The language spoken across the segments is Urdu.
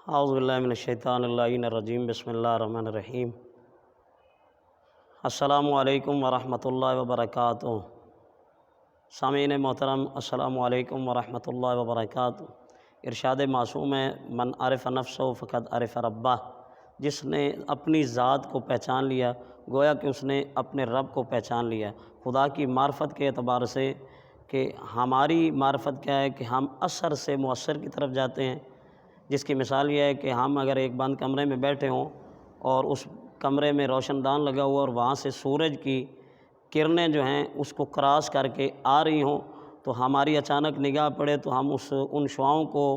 اعوذ باللہ من الشیطان اللعین الرجیم بسم اللہ الرحمن الرحیم۔ السلام علیکم ورحمۃ اللہ وبرکاتہ۔ سامعین محترم السلام علیکم ورحمۃ اللہ وبرکاتہ۔ ارشاد معصوم ہے، من عرف نفسہ فقد عرف ربہ۔ جس نے اپنی ذات کو پہچان لیا گویا کہ اس نے اپنے رب کو پہچان لیا۔ خدا کی معرفت کے اعتبار سے کہ ہماری معرفت کیا ہے کہ ہم اثر سے مؤثر کی طرف جاتے ہیں، جس کی مثال یہ ہے کہ ہم اگر ایک بند کمرے میں بیٹھے ہوں اور اس کمرے میں روشن دان لگا ہوا اور وہاں سے سورج کی کرنیں جو ہیں اس کو کراس کر کے آ رہی ہوں تو ہماری اچانک نگاہ پڑے تو ہم ان شعاؤں کو،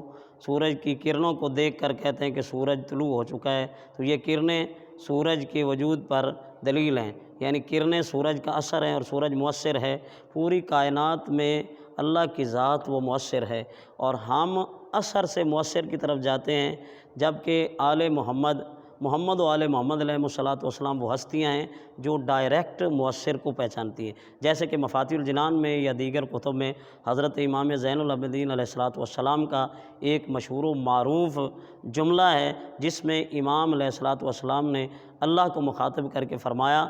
سورج کی کرنوں کو دیکھ کر کہتے ہیں کہ سورج طلوع ہو چکا ہے۔ تو یہ کرنیں سورج کے وجود پر دلیل ہیں، یعنی کرنیں سورج کا اثر ہیں اور سورج مؤثر ہے۔ پوری کائنات میں اللہ کی ذات وہ مؤثر ہے اور ہم اثر سے مؤثر کی طرف جاتے ہیں، جبکہ آل محمد و آل محمد علیہ الصلوۃ والسلام وہ ہستیاں ہیں جو ڈائریکٹ مؤثر کو پہچانتی ہیں۔ جیسے کہ مفاتیح الجنان میں یا دیگر کتب میں حضرت امام زین العابدین علیہ الصلوۃ والسلام کا ایک مشہور و معروف جملہ ہے، جس میں امام علیہ الصلوۃ والسلام نے اللہ کو مخاطب کر کے فرمایا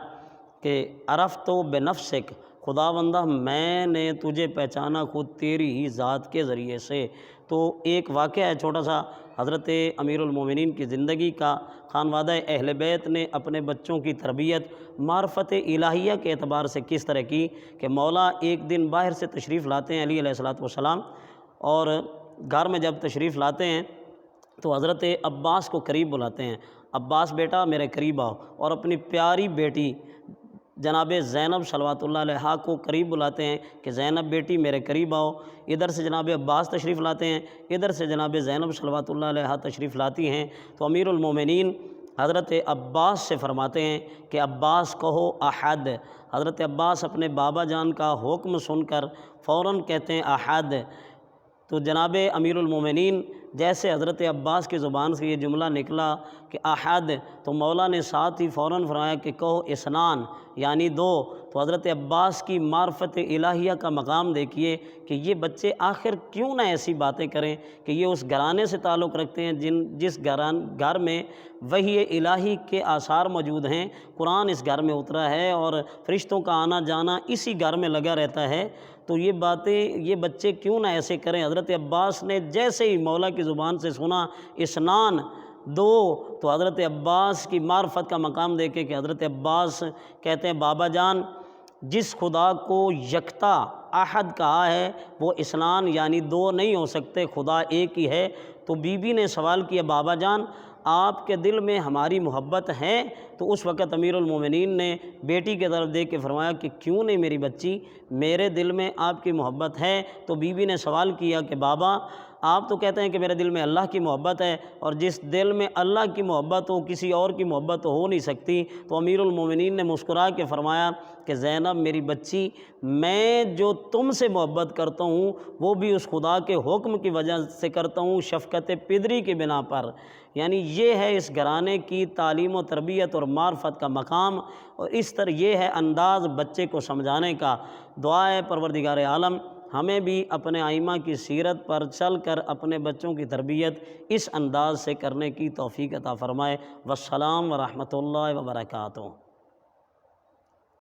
کہ عرفت بنفسک، خداوندہ میں نے تجھے پہچانا خود تیری ہی ذات کے ذریعے سے۔ تو ایک واقعہ ہے چھوٹا سا حضرت امیر المومنین کی زندگی کا۔ خانوادہ اہل بیت نے اپنے بچوں کی تربیت معرفت الہیہ کے اعتبار سے کس طرح کی کہ مولا ایک دن باہر سے تشریف لاتے ہیں علی علیہ الصلوۃ والسلام، اور گھر میں جب تشریف لاتے ہیں تو حضرت عباس کو قریب بلاتے ہیں، عباس بیٹا میرے قریب آؤ، اور اپنی پیاری بیٹی جناب زینب صلوات اللہ علیہا کو قریب بلاتے ہیں کہ زینب بیٹی میرے قریب آؤ۔ ادھر سے جناب عباس تشریف لاتے ہیں، ادھر سے جناب زینب صلوات اللہ علیہا تشریف لاتی ہیں۔ تو امیر المومنین حضرت عباس سے فرماتے ہیں کہ عباس کہو احد۔ حضرت عباس اپنے بابا جان کا حکم سن کر فوراً کہتے ہیں احد۔ تو جناب امیر المومنین جیسے حضرت عباس کی زبان سے یہ جملہ نکلا کہ احد، تو مولا نے ساتھ ہی فوراً فرمایا کہ کہو اثنان، یعنی دو۔ تو حضرت عباس کی معرفت الہیہ کا مقام دیکھیے کہ یہ بچے آخر کیوں نہ ایسی باتیں کریں کہ یہ اس گھرانے سے تعلق رکھتے ہیں جس گھر میں وحی الہی کے آثار موجود ہیں، قرآن اس گھر میں اترا ہے اور فرشتوں کا آنا جانا اسی گھر میں لگا رہتا ہے۔ تو یہ باتیں یہ بچے کیوں نہ ایسے کریں۔ حضرت عباس نے جیسے ہی مولا کی زبان سے سنا اثنان، دو، تو حضرت عباس کی معرفت کا مقام دیکھے کہ حضرت عباس کہتے ہیں بابا جان، جس خدا کو یکتا احد کہا ہے وہ اثنان یعنی دو نہیں ہو سکتے، خدا ایک ہی ہے۔ تو بی بی نے سوال کیا بابا جان آپ کے دل میں ہماری محبت ہے؟ تو اس وقت امیر المومنین نے بیٹی کے طرف دیکھ کے فرمایا کہ کیوں نہیں میری بچی، میرے دل میں آپ کی محبت ہے۔ تو بی بی نے سوال کیا کہ بابا آپ تو کہتے ہیں کہ میرے دل میں اللہ کی محبت ہے، اور جس دل میں اللہ کی محبت ہو کسی اور کی محبت ہو نہیں سکتی۔ تو امیر المومنین نے مسکرا کے فرمایا کہ زینب میری بچی، میں جو تم سے محبت کرتا ہوں وہ بھی اس خدا کے حکم کی وجہ سے کرتا ہوں، شفقت پدری کی بنا پر۔ یعنی یہ ہے اس گھرانے کی تعلیم و تربیت اور معرفت کا مقام، اور اس طرح یہ ہے انداز بچے کو سمجھانے کا۔ دعا ہے پروردگار عالم ہمیں بھی اپنے ائمہ کی سیرت پر چل کر اپنے بچوں کی تربیت اس انداز سے کرنے کی توفیق عطا فرمائے۔ والسلام ورحمۃ اللہ وبرکاتہ۔